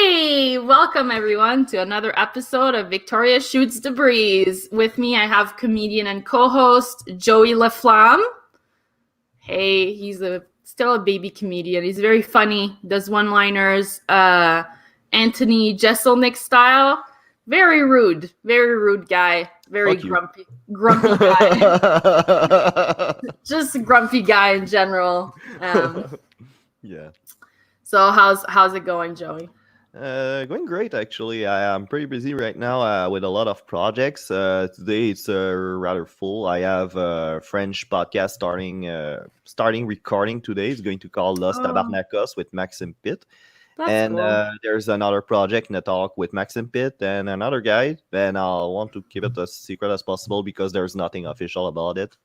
Hey, welcome everyone to another episode of Victoria Shoots the Breeze. With me, I have comedian and co-host Joey Laflamme. Hey, he's still a baby comedian. He's very funny, does one-liners, Anthony Jeselnik style. Very rude guy. Very grumpy guy. Just a grumpy guy in general. Yeah. So how's it going, Joey? Going great, actually. I'm pretty busy right now with a lot of projects. Today it's rather full. I have a French podcast starting recording today. It's going to call Los Tabarnakos with Maxime Pitt. That's cool. There's another project in the talk with Maxime Pitt and another guy. And I'll want to keep it as secret as possible because there's nothing official about it.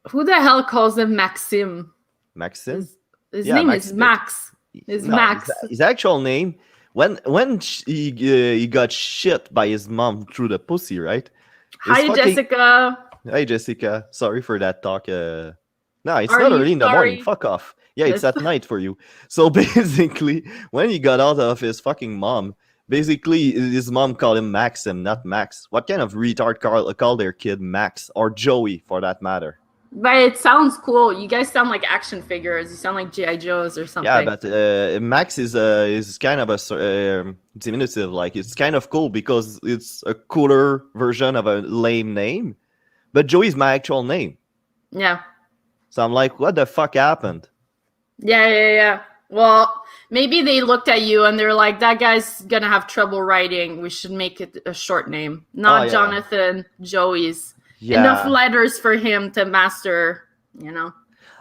Who the hell calls him Maxime? Maxime? His name is Max. Max. His actual name. When he got shit by his mom through the pussy, right? Hi, Jessica. Hi, Jessica. Sorry for that talk. No, it's not early in the morning. Fuck off. Yeah, it's at night for you. So basically, when he got out of his fucking mom, basically his mom called him Maxim, not Max. What kind of retard call their kid Max or Joey for that matter? But it sounds cool. You guys sound like action figures. You sound like G.I. Joes or something. Yeah, but Max is kind of a diminutive. Like, it's kind of cool because it's a cooler version of a lame name. But Joey's my actual name. Yeah. So I'm like, what the fuck happened? Yeah. Well, maybe they looked at you and they're like, that guy's going to have trouble writing. We should make it a short name. Not Jonathan, Joey's. Yeah. Enough letters for him to master, you know.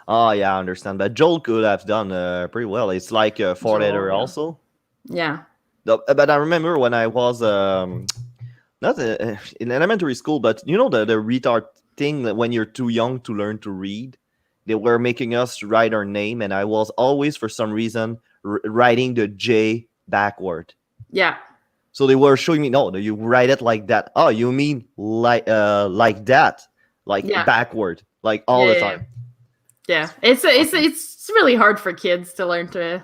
Oh, yeah, I understand. But Joel could have done pretty well. It's like a four-letter also. Yeah. But I remember when I was not in elementary school, but you know the retard thing that when you're too young to learn to read, they were making us write our name, and I was always, for some reason, writing the J backward. Yeah. So they were showing me, no, you write it like that. Oh, you mean like that, backward, like all the time. Yeah, it's really hard for kids to learn to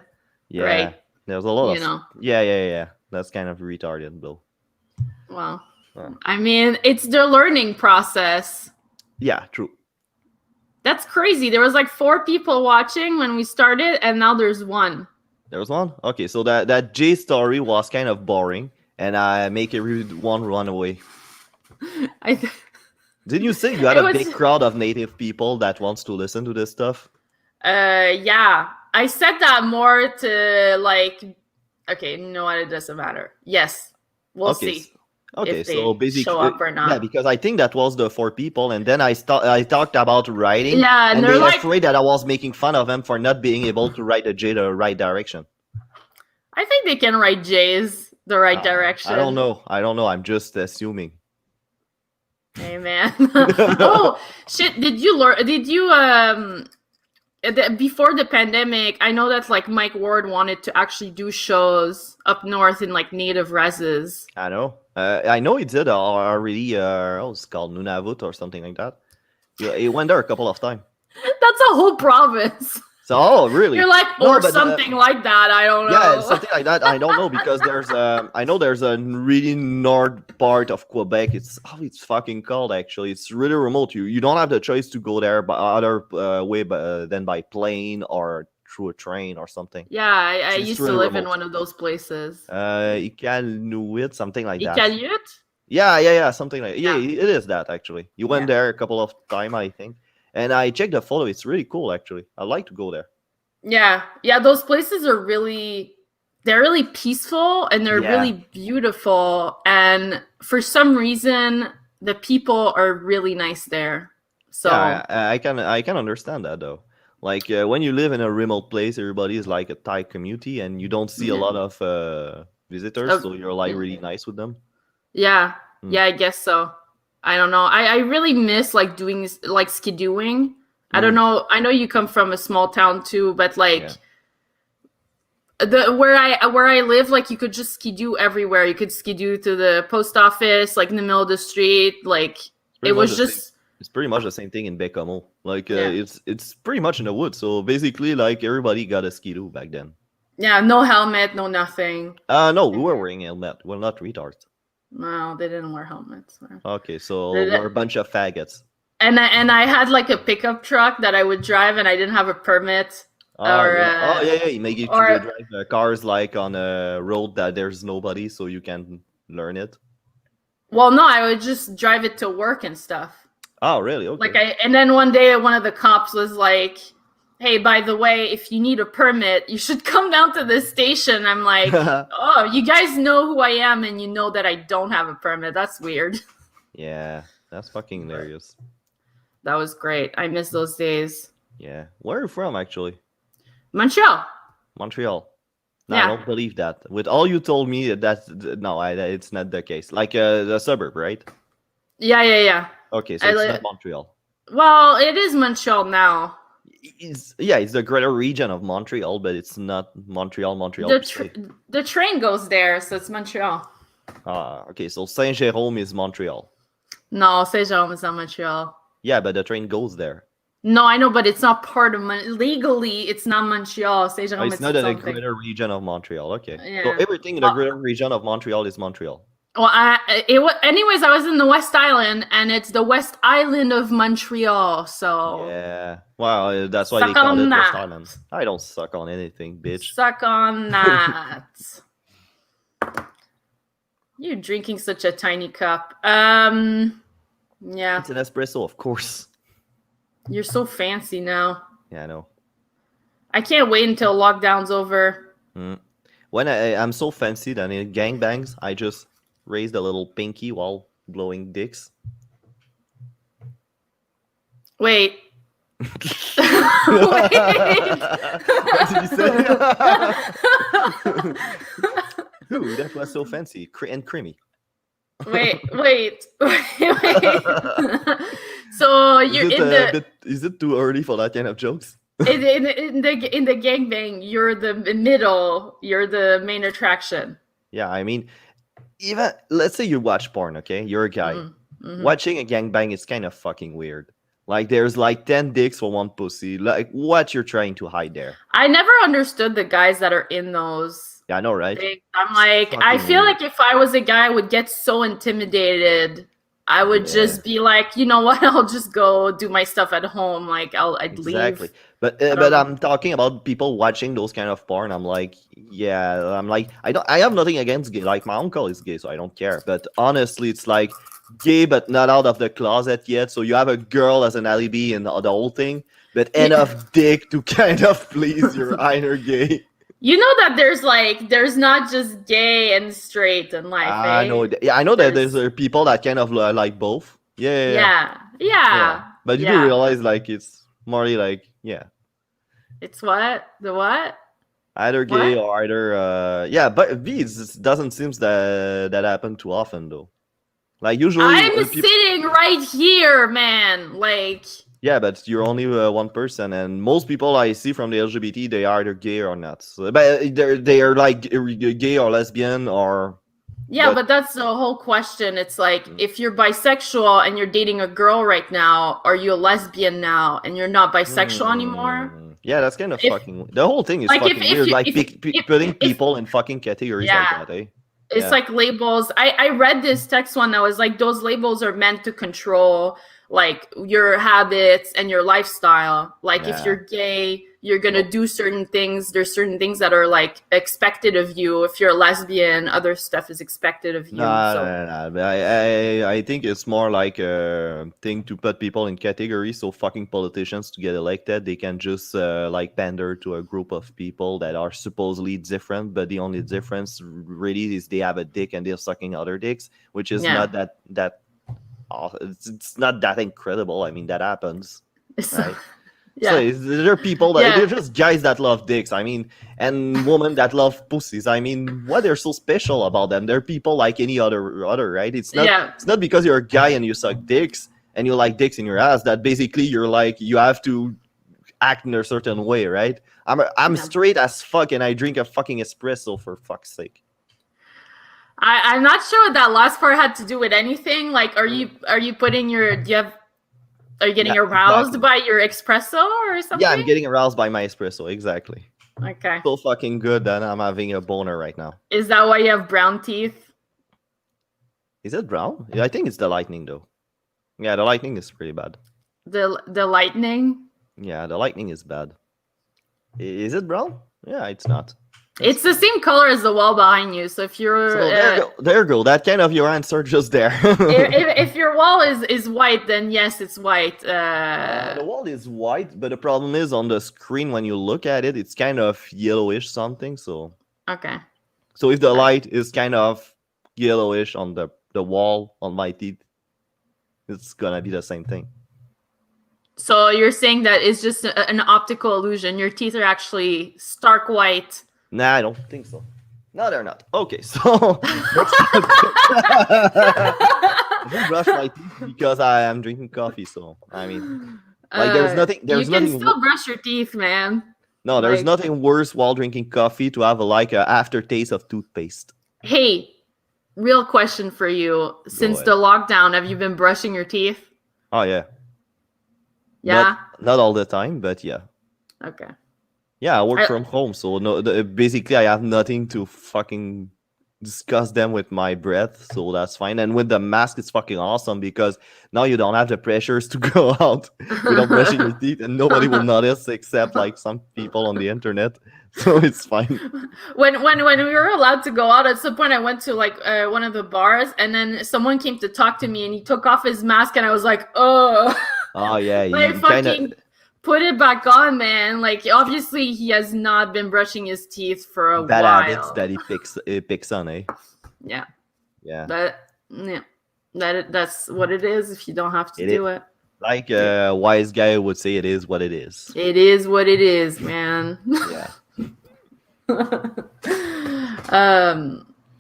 write. There's a lot of Yeah. That's kind of retarded, Bill. Well, I mean, it's their learning process. Yeah, true. That's crazy. There was like 4 people watching when we started, and now there's 1. There was 1? Okay, so that J story was kind of boring. And I make everyone run away. Didn't you say you had a big crowd of native people that wants to listen to this stuff? Yeah. I said that more to like, okay, you know what? It doesn't matter. Yes. We'll see. Okay, if they so basically, show up or not. Yeah, because I think that was the 4 people, and then I talked about writing. Yeah, and they're like, afraid that I was making fun of them for not being able to write the J the right direction. I think they can write J's the right direction. I don't know. I'm just assuming. Hey, man. Oh, shit. Did you before the pandemic, I know that like Mike Ward wanted to actually do shows up north in like native reses. I know. I know he did already. It's called Nunavut or something like that. He went there a couple of times. That's a whole province. So, really? You're like, something like that. I don't know. Yeah, something like that. I don't know because I know there's a really north part of Quebec. It's fucking cold actually. It's really remote. You don't have the choice to go there by other way than by plane or through a train or something. Yeah, I used to live in one of those places. Iqaluit, something like that. Iqaluit? Yeah, something like yeah. It is that actually. You went there a couple of times, I think. And I checked the photo. It's really cool, actually. I like to go there. Yeah. Those places are really peaceful and they're really beautiful. And for some reason, the people are really nice there. So yeah, I can understand that though. Like when you live in a remote place, everybody is like a Thai community, and you don't see a lot of visitors, so you're like really nice with them. Yeah, I guess so. I don't know. I really miss like doing like skidooing. I don't know. I know you come from a small town too, but like where I live, like you could just skidoo everywhere. You could skidoo to the post office, like in the middle of the street. Like it was just. It's pretty much the same thing in Bécomo. Like it's pretty much in the woods. So basically, like everybody got a skidoo back then. Yeah, no helmet, no nothing. No, we were wearing helmet. We're not retards. No, they didn't wear helmets. Okay, so we're a bunch of faggots. And I had like a pickup truck that I would drive, and I didn't have a permit. Yeah. You make it to drive cars like on a road that there's nobody, so you can learn it. Well, no, I would just drive it to work and stuff. Oh, really? Okay. And then one day one of the cops was like, "Hey, by the way, if you need a permit, you should come down to the station." I'm like, "Oh, you guys know who I am, and you know that I don't have a permit. That's weird." Yeah, that's fucking hilarious. That was great. I miss those days. Yeah. Where are you from, actually? Montreal. No, yeah. I don't believe that. With all you told me, it's not the case. Like the suburb, right? Yeah. Okay, so it's not Montreal. Well, it is Montreal now. It's the greater region of Montreal, but it's not Montreal. The train goes there, so it's Montreal. Okay, so Saint-Jérôme is Montreal. No, Saint-Jérôme is not Montreal. Yeah, but the train goes there. No, I know, but it's not part of legally. It's not Montreal. Saint-Jérôme. It's not in the greater region of Montreal. Okay, yeah. So everything in the greater region of Montreal is Montreal. Well, anyways, I was in the West Island, and it's the West Island of Montreal. So yeah, well, that's why they call it West Island. I don't suck on anything, bitch. Suck on that. You're drinking such a tiny cup. Yeah. It's an espresso, of course. You're so fancy now. Yeah, I know. I can't wait until lockdown's over. When I'm so fancy that in gangbangs, I just raised a little pinky while blowing dicks. Wait. What did you say? Ooh, that was so fancy and creamy. Wait. So you're is it too early for that kind of jokes? in the gangbang, you're the middle. You're the main attraction. Yeah, I mean, even let's say you watch porn, okay? You're a guy. Mm-hmm. Watching a gangbang is kind of fucking weird. Like there's like 10 dicks for one pussy. Like what you're trying to hide there? I never understood the guys that are in those. Yeah, I know, right? I'm like, I feel like if I was a guy, I would get so intimidated. I would just be like, you know what? I'll just go do my stuff at home. Like I'd leave. But I'm talking about people watching those kind of porn. I'm like, I have nothing against gay. Like my uncle is gay, so I don't care. But honestly, it's like gay, but not out of the closet yet. So you have a girl as an alibi in the whole thing, but enough dick to kind of please your inner gay. You know that there's not just gay and straight in life. I know. Yeah, I know that there's people that kind of like both. Yeah. But you do realize like it's more like It's what? The what? Either gay or either but these doesn't seem that happen too often though. Like usually I'm sitting right here, man. Like yeah, but you're only one person, and most people I see from the LGBT, they are either gay or not. So, but they are like gay or lesbian or. Yeah, but that's the whole question. It's like if you're bisexual and you're dating a girl right now, are you a lesbian now and you're not bisexual anymore? Yeah, that's kind of fucking. The whole thing is like fucking weird. Like putting people in fucking categories like that, eh? It's like labels. I read this text one that was like those labels are meant to control like your habits and your lifestyle. Like if you're gay, you're gonna do certain things. There's certain things that are like expected of you. If you're a lesbian, other stuff is expected of you. No. I think it's more like a thing to put people in categories so fucking politicians to get elected, they can just like pander to a group of people that are supposedly different, but the only difference really is they have a dick and they're sucking other dicks, which is not that it's not that incredible. I mean, that happens, right? So there are people that they're just guys that love dicks. I mean, and women that love pussies. I mean, what they're so special about them? They're people like any other, right? It's not because you're a guy and you suck dicks and you like dicks in your ass that basically you're like you have to act in a certain way, right? I'm straight as fuck and I drink a fucking espresso for fuck's sake. I'm not sure what that last part had to do with anything. Like, are you putting your? Are you getting aroused by your espresso or something? Yeah, I'm getting aroused by my espresso. Exactly. Okay. So fucking good that I'm having a boner right now. Is that why you have brown teeth? Is it brown? Yeah, I think it's the lightning though. Yeah, the lightning is pretty bad. The lightning? Yeah, the lightning is bad. Is it brown? Yeah, it's not. It's the same color as the wall behind you. So if you're So there you go. That kind of your answer just there. if your wall is white, then yes, it's white. The wall is white, but the problem is on the screen when you look at it, it's kind of yellowish something. So okay. So if the light is kind of yellowish on the wall on my teeth, it's gonna be the same thing. So you're saying that it's just an optical illusion. Your teeth are actually stark white. Nah, I don't think so. No, they're not. Okay, so I don't brush my teeth because I am drinking coffee. So I mean, like, there's nothing. There's you can nothing. Still brush your teeth, man. No, there's nothing worse while drinking coffee to have a aftertaste of toothpaste. Hey, real question for you. Since the lockdown, have you been brushing your teeth? Oh yeah. Yeah. Not all the time, but yeah. Okay. Yeah, I work from home, so basically I have nothing to fucking discuss them with my breath, so that's fine. And with the mask, it's fucking awesome because now you don't have the pressures to go out without brushing your teeth, and nobody will notice except like some people on the internet. So it's fine. When we were allowed to go out, at some point I went to like one of the bars, and then someone came to talk to me, and he took off his mask, and I was like, oh. Oh yeah, like fucking put it back on, man. Like obviously he has not been brushing his teeth for a while. Bad habits that he picks on, eh? Yeah. Yeah. That's what it is if you don't have to do it. Like a wise guy would say, it is what it is. It is what it is, man. Yeah.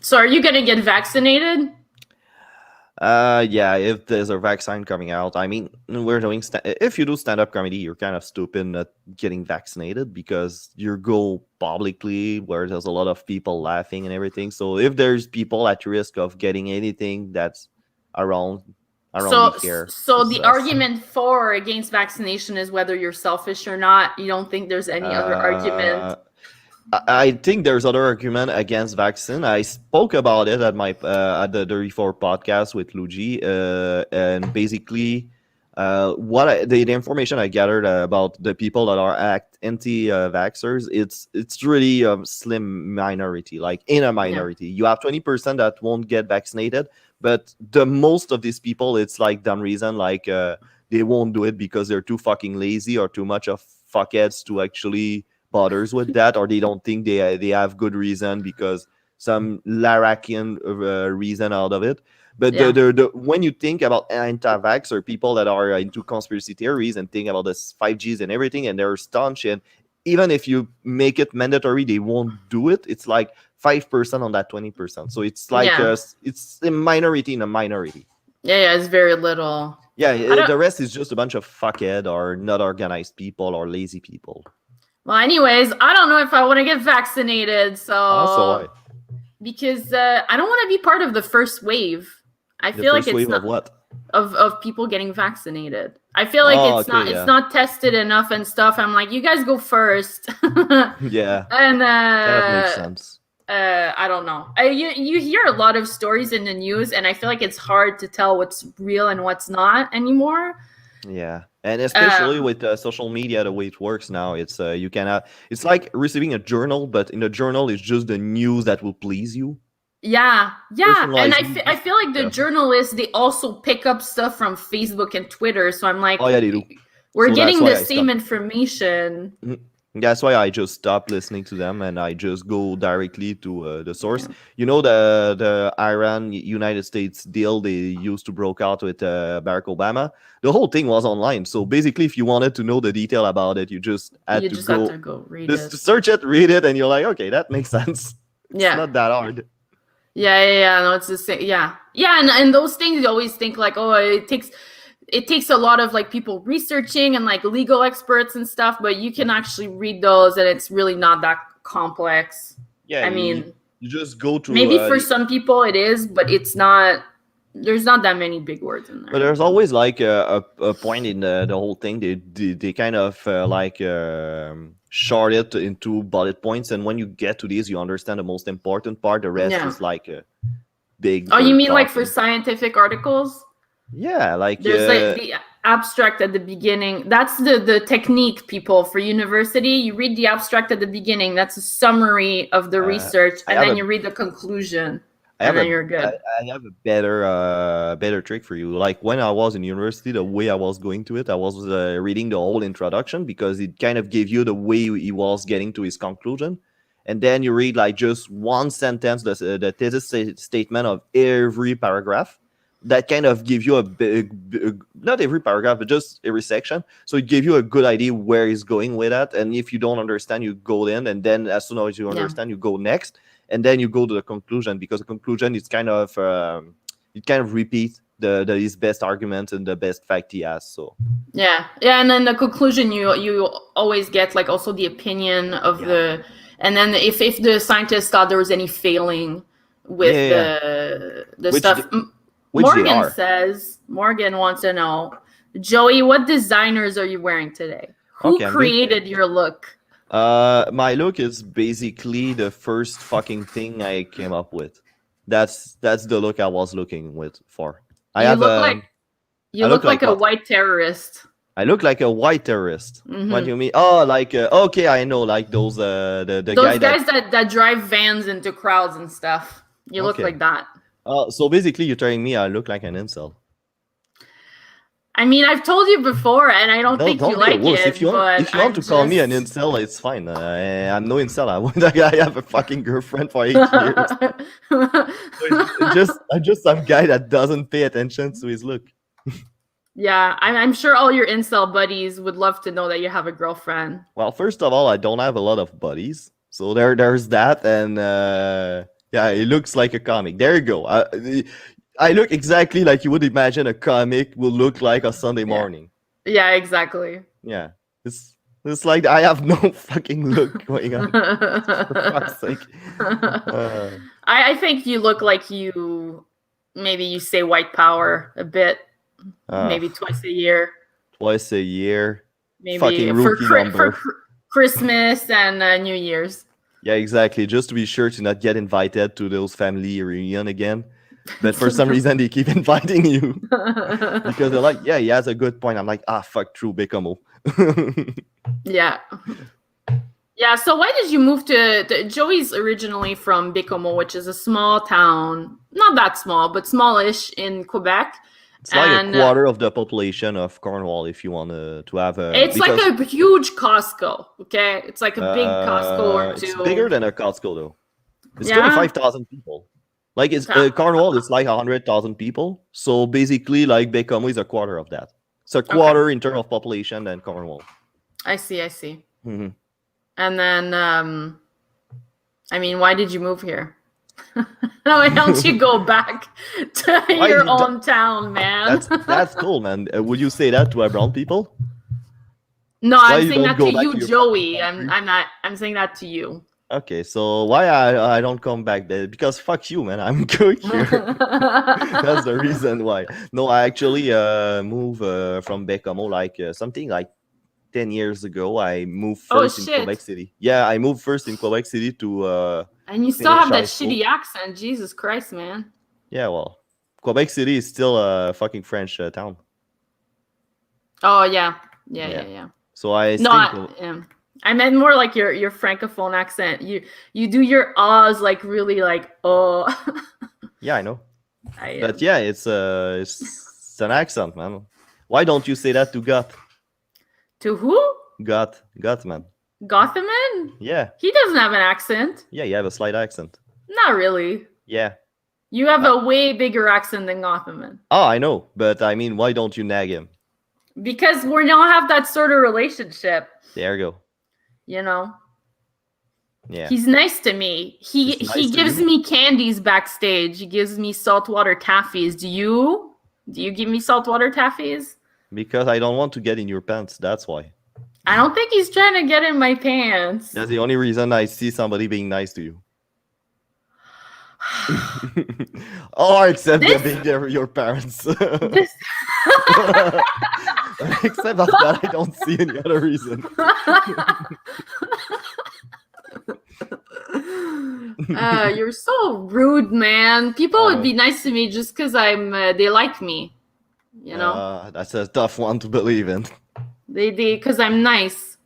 So are you gonna get vaccinated? Yeah, if there's a vaccine coming out, I mean, we're doing if you do stand-up comedy, you're kind of stupid not getting vaccinated because you go publicly where there's a lot of people laughing and everything. So if there's people at risk of getting anything that's around here. So the argument for or against vaccination is whether you're selfish or not. You don't think there's any other argument? I think there's other argument against vaccine. I spoke about it at my at the Dirty Four podcast with Luigi, and basically, the information I gathered about the people that are anti-vaxxers, it's really a slim minority. Like in a minority, you have 20% that won't get vaccinated, but the most of these people, it's like dumb reason, like they won't do it because they're too fucking lazy or too much of fuckheads to actually bothers with that, or they don't think they have good reason because some Larakian reason out of it. But when you think about anti-vax or people that are into conspiracy theories and think about this 5Gs and everything, and they're staunch, and even if you make it mandatory, they won't do it. It's like 5% on that 20%. So it's like it's a minority in a minority. Yeah, it's very little. Yeah, the rest is just a bunch of fuckhead or not organized people or lazy people. Well, anyways, I don't know if I want to get vaccinated, so because I don't want to be part of the first wave. I feel like it's not of what? Of people getting vaccinated. I feel like it's not tested enough and stuff. I'm like, you guys go first. Yeah, and that makes sense. I don't know. You hear a lot of stories in the news, and I feel like it's hard to tell what's real and what's not anymore. Yeah. And especially with social media, the way it works now, it's you cannot. It's like receiving a journal, but in a journal, it's just the news that will please you. Yeah, and I feel like the journalists, they also pick up stuff from Facebook and Twitter. So I'm like, oh yeah, they do. We're getting the same information. Mm-hmm. That's why I just stopped listening to them and I just go directly to the source. Yeah. You know, the Iran-United States deal they used to broke out with Barack Obama. The whole thing was online. So basically, if you wanted to know the detail about it, you just had to go read it. Search it, read it, and you're like, okay, that makes sense. Yeah. It's not that hard. Yeah. No, it's the same. Yeah. And those things you always think like, oh, it takes a lot of like people researching and like legal experts and stuff, but you can actually read those and it's really not that complex. Yeah, I mean, you just go to maybe for some people it is, but it's not. There's not that many big words in there. But there's always like a point in the whole thing. They kind of short it into bullet points, and when you get to these, you understand the most important part. The rest is like a big. Oh, you mean talking. Like for scientific articles? Yeah, like there's like the abstract at the beginning. That's the technique, people, for university. You read the abstract at the beginning. That's a summary of the research, and then you read the conclusion. And then you're good. I have a better trick for you. Like when I was in university, the way I was going to it, I was reading the whole introduction because it kind of gave you the way he was getting to his conclusion. And then you read like just one sentence, the thesis statement of every paragraph. That kind of give you a big, not every paragraph, but just every section. So it gave you a good idea where he's going with that. And if you don't understand, you go in, and then as soon as you understand, you go next. And then you go to the conclusion, because the conclusion is kind of it kind of repeats his best argument and the best fact he has. So and then the conclusion you always get like also the opinion of the, and then if the scientists thought there was any failing with the stuff. Morgan wants to know, Joey, what designers are you wearing today? Who created your look? My look is basically the first fucking thing I came up with. That's the look I was looking for. You look like a white terrorist. I look like a white terrorist. Mm-hmm. What do you mean? Oh, like okay, I know, like those those guys that drive vans into crowds and stuff. You look like that. So basically, you're telling me I look like an incel. I mean, I've told you before, and I don't think you like it. If you want to call me an incel, it's fine. I'm no incel. I have a fucking girlfriend for 8 years. I'm just some guy that doesn't pay attention to his look. Yeah, I'm sure all your incel buddies would love to know that you have a girlfriend. Well, first of all, I don't have a lot of buddies, so there's that, and yeah, it looks like a comic. There you go. I look exactly like you would imagine a comic will look like a Sunday morning. Yeah, exactly. Yeah, it's like I have no fucking look going on. For fuck's sake. I think you look like maybe you say white power a bit. Maybe twice a year. Twice a year. Maybe fucking rookie number. For Christmas and New Year's. Yeah, exactly. Just to be sure to not get invited to those family reunion again. But for some reason, they keep inviting you. Because they're like, yeah, he has a good point. I'm like, fuck, true, Bécomo. Yeah. Yeah, so why did you move to Joey's originally from Bécomo, which is a small town, not that small, but smallish in Quebec. It's like a quarter of the population of Cornwall, if you want to have a... It's like a huge Costco, okay? It's like a big Costco or two. It's bigger than a Costco, though. It's 25,000 people. Like, it's Cornwall, it's like 100,000 people. So, basically, like, Bécomo is a quarter of that. It's a quarter in terms of population than Cornwall. I see. Mm-hmm. And then, I mean, why did you move here? Why don't you go back to your own town, man? That's cool, man. Would you say that to brown people? No, I'm saying that to you, Joey. I'm saying that to you. Okay, so why I don't come back there? Because fuck you, man. I'm good here. That's the reason why. No, I actually moved from Bécomo like something like 10 years ago. I moved first in Quebec City. Yeah, I moved first in Quebec City to... and you still have that shitty accent. Jesus Christ, man. Yeah, well, Quebec City is still a fucking French town. Oh, yeah. So I meant more like your francophone accent. You do your ahs like really like oh. Yeah, I know. But yeah, it's an accent, man. Why don't you say that to Goth? To who? Goth, man. Gothaman? Yeah. He doesn't have an accent. Yeah, you have a slight accent. Not really. Yeah. You have a way bigger accent than Gothaman. Oh, I know. But I mean, why don't you nag him? Because we don't have that sort of relationship. There you go. You know? Yeah. He's nice to me. He gives me candies backstage. He gives me saltwater taffies. Do you give me saltwater taffies? Because I don't want to get in your pants. That's why. I don't think he's trying to get in my pants. That's the only reason I see somebody being nice to you. Or except them being your parents. This Except of that, I don't see any other reason. You're so rude, man. People would be nice to me just because they like me. You know? That's a tough one to believe in. Because I'm nice.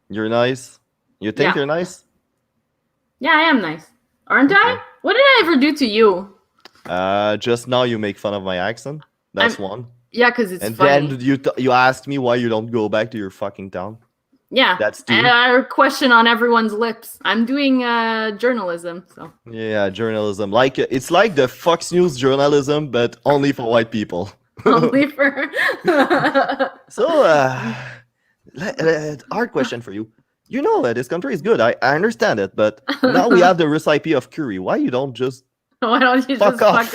You're nice? You think you're nice? Yeah, I am nice. Aren't I? What did I ever do to you? Just now you make fun of my accent. That's one. Yeah, because it's and funny. And then you asked me why you don't go back to your fucking town. Yeah, that's two. And a question on everyone's lips. I'm doing journalism, so. Yeah, journalism. Like it's like the Fox News journalism, but only for white people. Only for. So, hard question for you. You know this country is good. I understand it, but now we have the recipe of curry. Why you don't just Why don't you fuck off?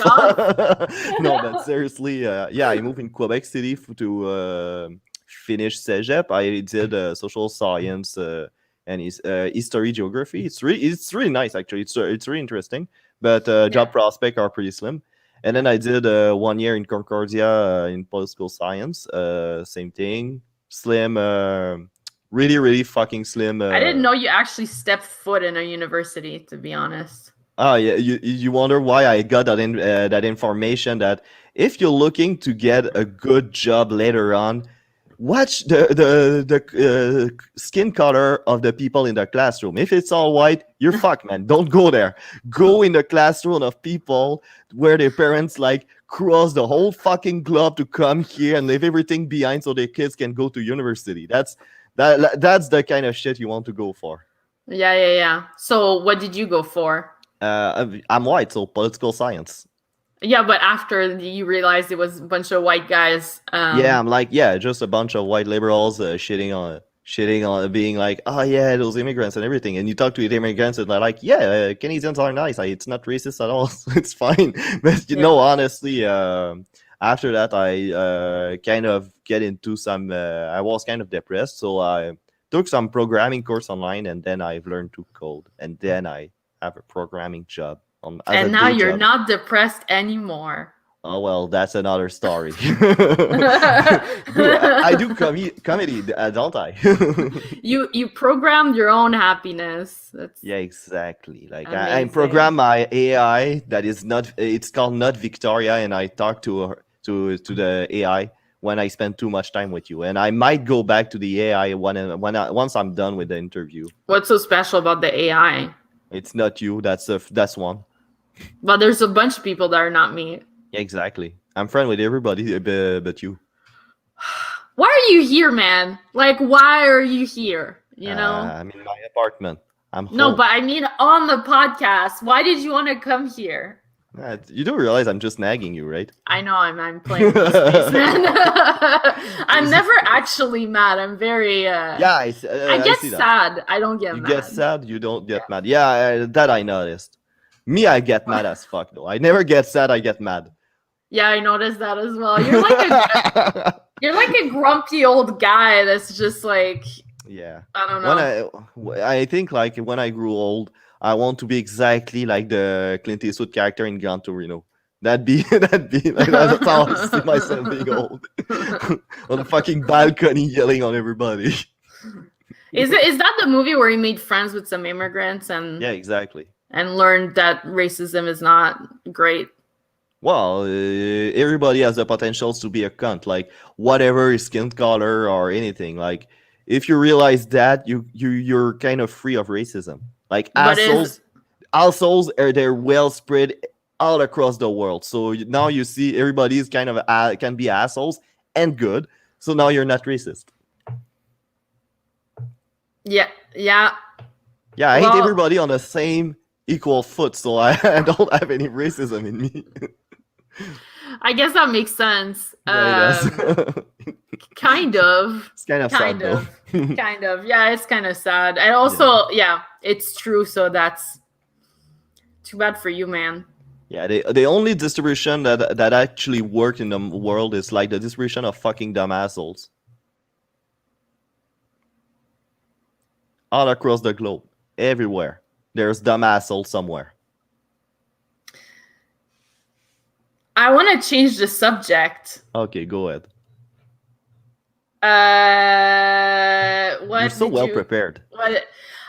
No, but seriously, I moved in Quebec City to finish Cégep. I did social science and history, geography. It's really nice actually. It's really interesting, but job prospects are pretty slim. And then I did 1 year in Concordia in political science. Same thing, slim. Really, really fucking slim. I didn't know you actually stepped foot in a university, to be honest. Oh yeah, you wonder why I got that information that if you're looking to get a good job later on, watch the skin color of the people in the classroom. If it's all white, you're fucked, man. Don't go there. Go in the classroom of people where their parents like cross the whole fucking globe to come here and leave everything behind so their kids can go to university. That's the kind of shit you want to go for. Yeah. So what did you go for? I'm white, so political science. Yeah, but after you realized it was a bunch of white guys. I'm like, just a bunch of white liberals shitting on being like, oh yeah, those immigrants and everything. And you talk to the immigrants and they're like, Canadians are nice. It's not racist at all. So it's fine. But honestly, after that, I kind of get into some. I was kind of depressed, so I took some programming course online, and then I've learned to code, and then I have a programming job. And now you're not depressed anymore. Oh, well, that's another story. I do comedy, don't I? You programmed your own happiness. Yeah, exactly. Like I program my AI that is not. It's called Not Victoria, and I talk to her to the AI when I spend too much time with you, and I might go back to the AI once I'm done with the interview. What's so special about the AI? It's not you. That's one. But there's a bunch of people that are not me. Yeah, exactly. I'm friend with everybody but you. Why are you here, man? Like, why are you here? You know? I'm in my apartment. I'm home. No, but I mean on the podcast. Why did you want to come here? You do realize I'm just nagging you, right? I know. I'm playing space, man. I'm never actually mad. I'm very. I get sad. I don't get mad. You get sad. You don't get mad. Yeah, that I noticed. Me, I get mad as fuck though. I never get sad. I get mad. Yeah, I noticed that as well. You're like a grumpy old guy that's just like. Yeah. I don't know. I think like when I grew old, I want to be exactly like the Clint Eastwood character in Gran Torino. That'd be like that's how I see myself being old on a fucking balcony yelling on everybody. Is that the movie where he made friends with some immigrants and exactly and learned that racism is not great? Well, everybody has the potentials to be a cunt, like whatever skin color or anything. Like if you realize that, you're kind of free of racism. Like assholes they're well spread all across the world. So now you see everybody's kind of can be assholes and good. So now you're not racist. Yeah. I hate everybody on the same equal foot. So I don't have any racism in me. I guess that makes sense. Yeah, it does. Kind of. It's kind of sad, though. Kind of. Yeah, it's kind of sad. And also, it's true. So that's too bad for you, man. Yeah, the only distribution that actually worked in the world is like the distribution of fucking dumb assholes. All across the globe. Everywhere. There's dumb assholes somewhere. I want to change the subject. Okay, go ahead. What You're so did well you? prepared. What?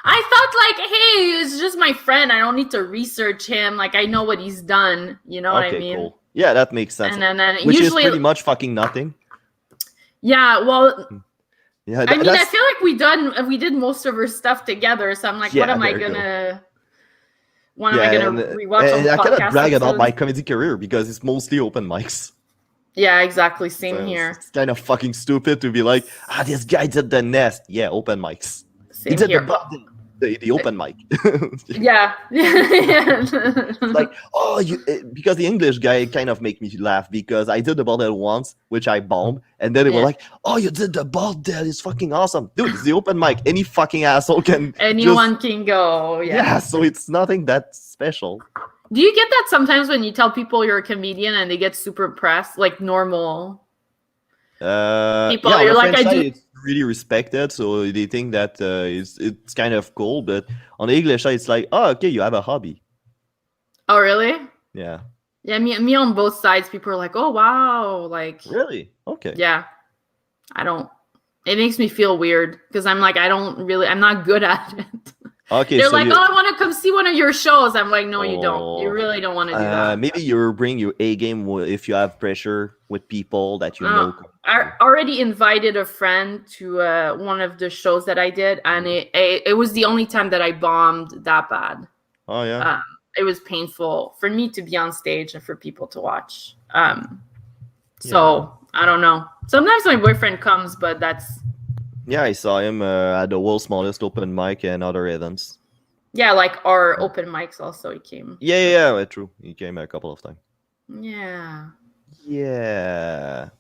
I thought like, hey, it's just my friend. I don't need to research him. Like, I know what he's done. You know what I Okay, mean? cool. Yeah, that makes sense. And then Which usually, is pretty much fucking nothing. yeah. Well, Yeah, I mean, I feel like we did most of our stuff together. So I'm like, yeah, there you go. What am I gonna rewatch all the I cannot brag episodes? about my comedy career because it's mostly open mics. Yeah, exactly. Same here. It's kind of fucking stupid to be like, this guy did the nest. Yeah, open mics. Same He did here. the open mic. Yeah. Like, because the English guy kind of make me laugh because I did the bordel once, which I bombed, and then they were like, "Oh, you did the bordel! It's fucking awesome, dude! It's the open mic. Any fucking asshole can. Anyone can go. Yeah, so it's nothing that special." Do you get that sometimes when you tell people you're a comedian and they get super impressed, like normal people? Yeah, you're on the like, French I side, do. it's really respected, so they think that it's kind of cool. But on the English side, it's like, oh, okay, you have a hobby. Oh, really? Yeah. Yeah, me on both sides. People are like, oh wow, like really? Okay. Yeah, I don't. It makes me feel weird because I'm like, I'm not good at it. Okay, they're like, I want to come see one of your shows. I'm like, no, you don't. You really don't want to do that. Maybe you bring your A game if you have pressure with people that you know. I already invited a friend to one of the shows that I did, and it was the only time that I bombed that bad. Oh yeah. It was painful for me to be on stage and for people to watch. So I don't know. Sometimes my boyfriend comes, but that's. Yeah, I saw him at the world's smallest open mic and other events. Yeah, like our open mics also, he came. Yeah, true. He came a couple of times. Yeah. Yeah.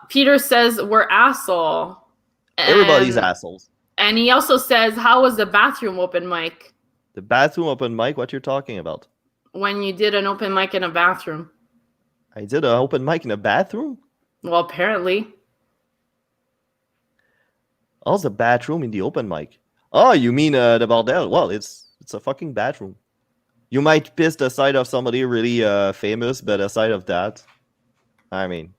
Peter says we're asshole. Everybody's assholes. And he also says, how was the bathroom open mic? The bathroom open mic? What you're talking about? When you did an open mic in a bathroom. I did an open mic in a bathroom? Well, apparently. Oh, the bathroom in the open mic. Oh, you mean the bordel? Well, it's a fucking bathroom. You might piss the side of somebody really famous, but aside of that, I mean,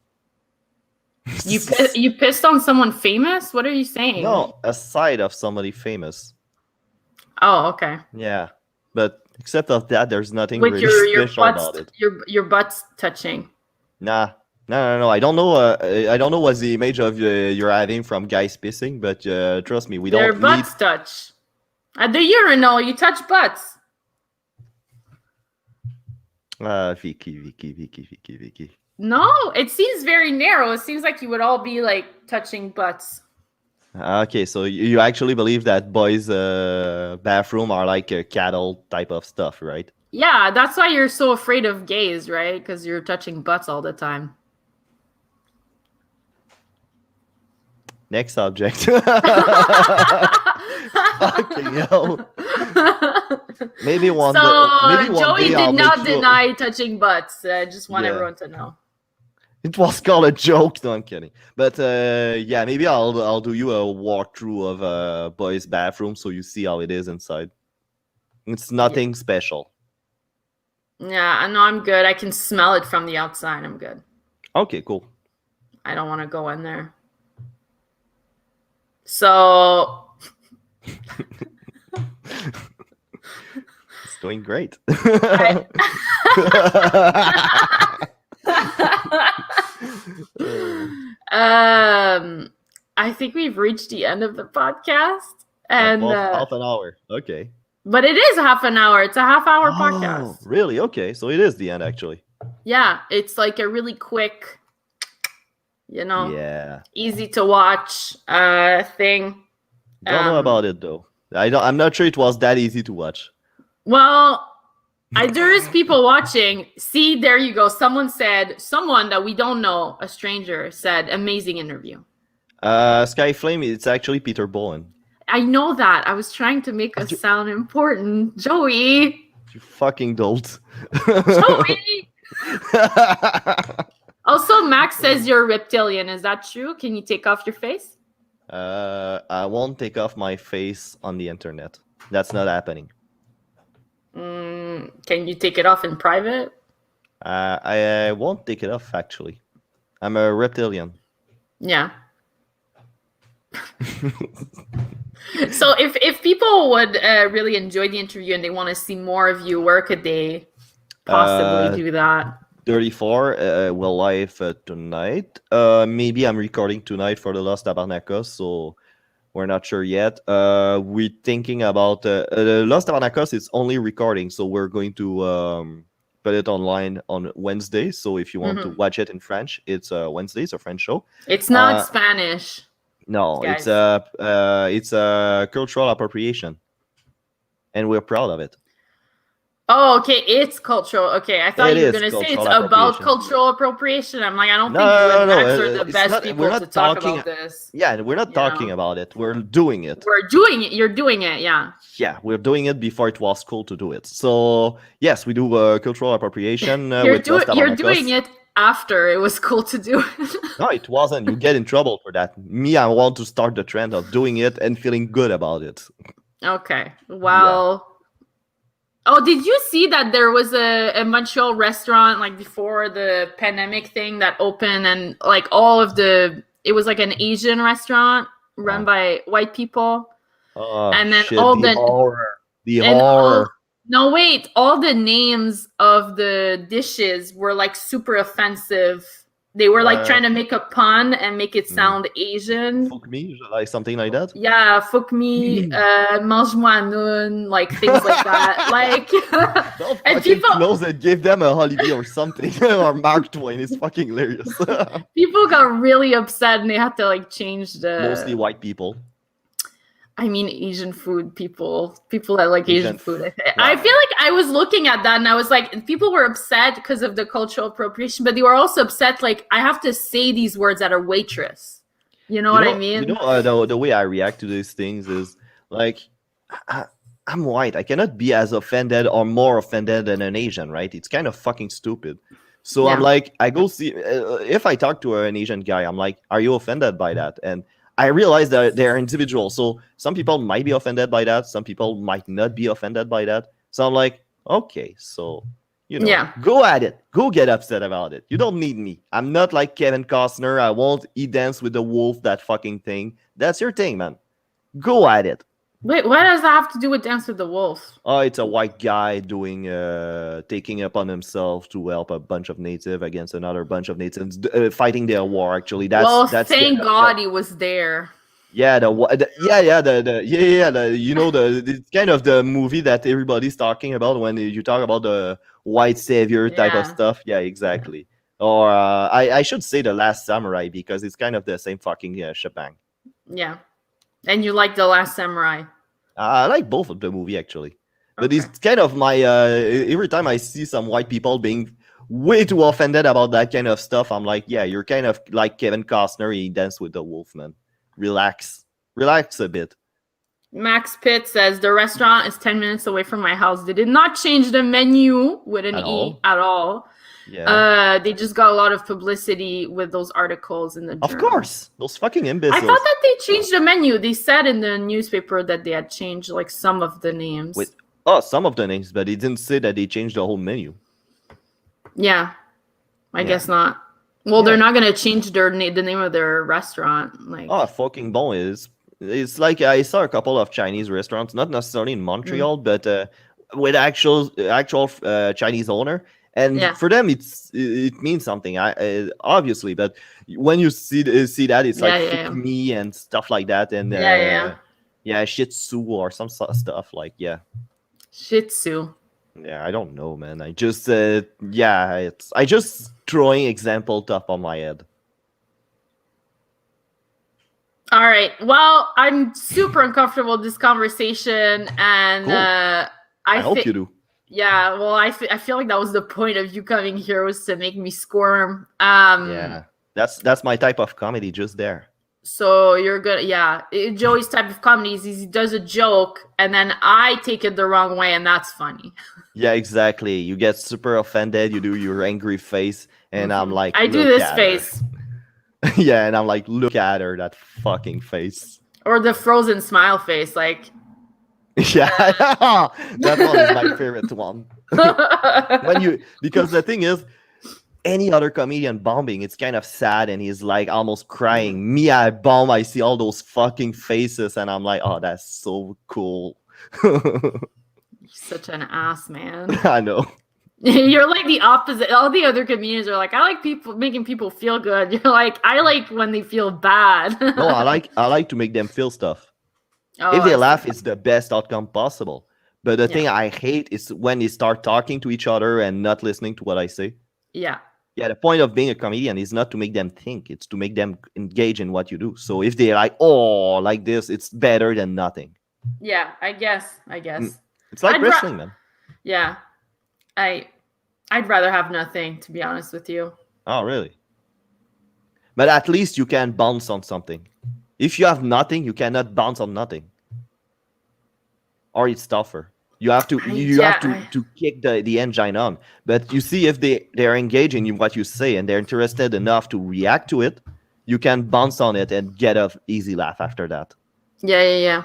you pissed on someone famous? What are you saying? No, aside of somebody famous. Oh, okay. Yeah, but except of that, there's nothing really special about it. Your butt's touching. Nah. No. I don't know. I don't know what's the image of you're having from guys pissing, but trust me, Their butts touch. At the urinal, you touch butts. Vicky. No, it seems very narrow. It seems like you would all be like touching butts. Okay, so you actually believe that boys' bathroom are like a cattle type of stuff, right? Yeah, that's why you're so afraid of gays, right? Because you're touching butts all the time. Next subject. Fucking hell. Maybe one day. Joey did not deny touching butts. I just want everyone to know. It was called a joke. No, I'm kidding. But yeah, maybe I'll do you a walkthrough of a boys' bathroom so you see how it is inside. It's nothing special. Yeah, I know I'm good. I can smell it from the outside. I'm good. Okay, cool. I don't want to go in there. So it's doing great. I think we've reached the end of the podcast. And half an hour. Okay. But it is half an hour. It's a half-hour podcast. Really? Okay. So it is the end, actually. Yeah. It's like a really quick, yeah, easy to watch thing. Don't know about it, though. I'm not sure it was that easy to watch. Well, there is people watching. See, there you go. Someone that we don't know, a stranger, said, amazing interview. Skyflame, it's actually Peter Bowen. I know that. I was trying to make us sound important. Joey! You fucking dolt. Joey! Also, Max says you're a reptilian. Is that true? Can you take off your face? I won't take off my face on the internet. That's not happening. Can you take it off in private? I won't take it off, actually. I'm a reptilian. Yeah. So if people would really enjoy the interview and they want to see more of you, where could they possibly do that? 34 will live tonight. Maybe I'm recording tonight for the Los Tabernacos, so we're not sure yet. We're thinking about Los Tabernacos is only recording, so we're going to put it online on Wednesday. So if you want to watch it in French, it's Wednesday. It's a French show. It's not Spanish. No, guys. it's a cultural appropriation, and we're proud of it. Oh, okay. It's cultural. Okay, I thought you were gonna say it's about cultural appropriation. I'm like, I don't think you and Max are the best people to talk about this. Yeah, we're not talking about it. We're doing it. We're doing it. You're doing it. Yeah. Yeah, we're doing it before it was cool to do it. So yes, we do cultural appropriation. You're doing it after it was cool to do it. No, it wasn't. You get in trouble for that. Me, I want to start the trend of doing it and feeling good about it. Okay. Well. Yeah. Oh, did you see that there was a Montreal restaurant like before the pandemic thing that opened, and like it was like an Asian restaurant run by white people. And then shit, all the horror. No, wait, all the names of the dishes were like super offensive. They were like trying to make a pun and make it sound Asian. Fuck me, like something like that. Yeah, fuck me, mange-moi noon, like things like that. Like, and people close and give them a holiday or something, or Mark Twain. It's fucking hilarious. People got really upset and they had to like change the. Mostly white people. I mean, Asian food people that like Asian food. I feel like I was looking at that and I was like, people were upset because of the cultural appropriation, but they were also upset like I have to say these words at a waitress. You know what I mean? You know, the way I react to these things is like, I'm white. I cannot be as offended or more offended than an Asian, right? It's kind of fucking stupid. So I'm like, I go see, if I talk to an Asian guy, I'm like, are you offended by that? And I realize that they're individual. So some people might be offended by that. Some people might not be offended by that. So I'm like, okay, so, go at it. Go get upset about it. You don't need me. I'm not like Kevin Costner. I won't Dance with the Wolf, that fucking thing. That's your thing, man. Go at it. Wait, what does that have to do with Dance with the Wolf? Oh, it's a white guy taking upon himself to help a bunch of native against another bunch of natives fighting their war. Actually, that's thank God he was there. Yeah, it's kind of the movie that everybody's talking about when you talk about the white savior type of stuff. Yeah, exactly. Or I should say The Last Samurai because it's kind of the same fucking shebang. Yeah. And you like The Last Samurai? I like both of the movie actually, but it's kind of my every time I see some white people being way too offended about that kind of stuff, I'm like, yeah, you're kind of like Kevin Costner. He Danced with the Wolf, man. Relax a bit. Max Pitt says the restaurant is 10 minutes away from my house. They did not change the menu with an E at all. Yeah. They just got a lot of publicity with those articles in the journal. Of course, those fucking imbeciles. I thought that they changed the menu. They said in the newspaper that they had changed like some of the names. Some of the names, but they didn't say that they changed the whole menu. Yeah, I guess not. Well, they're not gonna change the name of their restaurant. Like, fucking bon is. It's like I saw a couple of Chinese restaurants, not necessarily in Montreal, but with actual Chinese owner. And for them, it means something, obviously. But when you see that, it's like fuck me and stuff like that, and Shih Tzu or some sort of stuff like Shih Tzu. Yeah, I don't know, man. I just I just throwing example top on my head. All right. Well, I'm super uncomfortable with this conversation, and cool. I hope you do. Yeah, well, I feel like that was the point of you coming here, was to make me squirm. That's my type of comedy, just there. So you're good. Yeah, Joey's type of comedy is he does a joke and then I take it the wrong way, and that's funny. Yeah, exactly. You get super offended. You do your angry face, and I'm like, I do this face. Yeah, and I'm like, look at her, that fucking face. Or the frozen smile face, like. Yeah, that one is my favorite one. Because the thing is, any other comedian bombing, it's kind of sad, and he's like almost crying. Me, I bomb, I see all those fucking faces, and I'm like, oh, that's so cool. You're such an ass, man. I know. You're like the opposite. All the other comedians are like, I like people making people feel good. You're like, I like when they feel bad. No, I like to make them feel stuff. Oh, if they laugh, it's the best outcome possible. But the Yeah. thing I hate is when they start talking to each other and not listening to what I say. Yeah. Yeah, the point of being a comedian is not to make them think, it's to make them engage in what you do. So if they're like, oh, like this, it's better than nothing. Yeah, I guess. It's like wrestling, man. Yeah. I'd rather have nothing, to be honest with you. Oh, really? But at least you can bounce on something. If you have nothing, you cannot bounce on nothing. Or it's tougher. You have to kick the engine on. But you see, if they're engaging in what you say and they're interested enough to react to it, you can bounce on it and get an easy laugh after that. Yeah,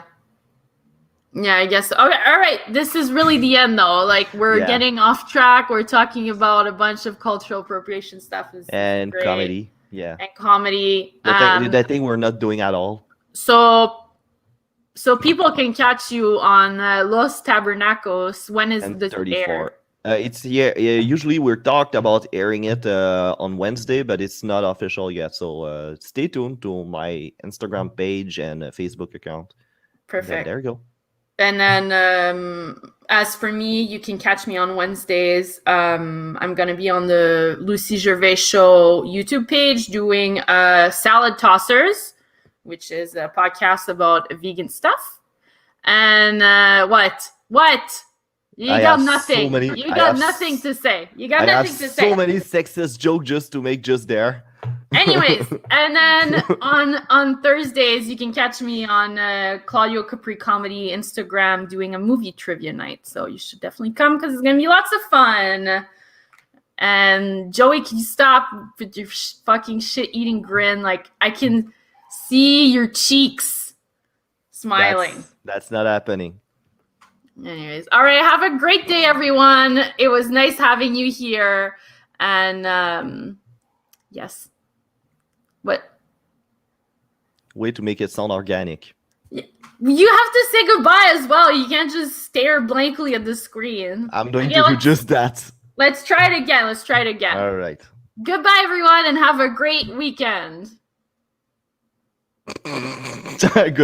I guess. Okay, all right. This is really the end, though. Like, we're getting off track. We're talking about a bunch of cultural appropriation stuff. And great. Comedy. Yeah. And comedy. The thing we're not doing at all. So people can catch you on Los Tabernacos. When is this 34. It's usually we're talked about airing it on Wednesday, but it's not official yet. So stay tuned to my Instagram page and Facebook account. Perfect. There you go. And then as for me, you can catch me on Wednesdays. I'm going to be on the Lucy Gervais Show YouTube page doing Salad Tossers, which is a podcast about vegan stuff. And what? You got nothing. You got nothing to say. I have so many sexist jokes just to make just there. Anyways, and then on Thursdays, you can catch me on Claudio Capri Comedy Instagram doing a movie trivia night. So you should definitely come because it's going to be lots of fun. And Joey, can you stop with your fucking shit-eating grin? Like, I can see your cheeks smiling. That's not happening. Anyways, all right. Have a great day, everyone. It was nice having you here. And yes. What? Way to make it sound organic. You have to say goodbye as well. You can't just stare blankly at the screen. I'm going to do just that. Let's try it again. All right. Goodbye, everyone, and have a great weekend. Good.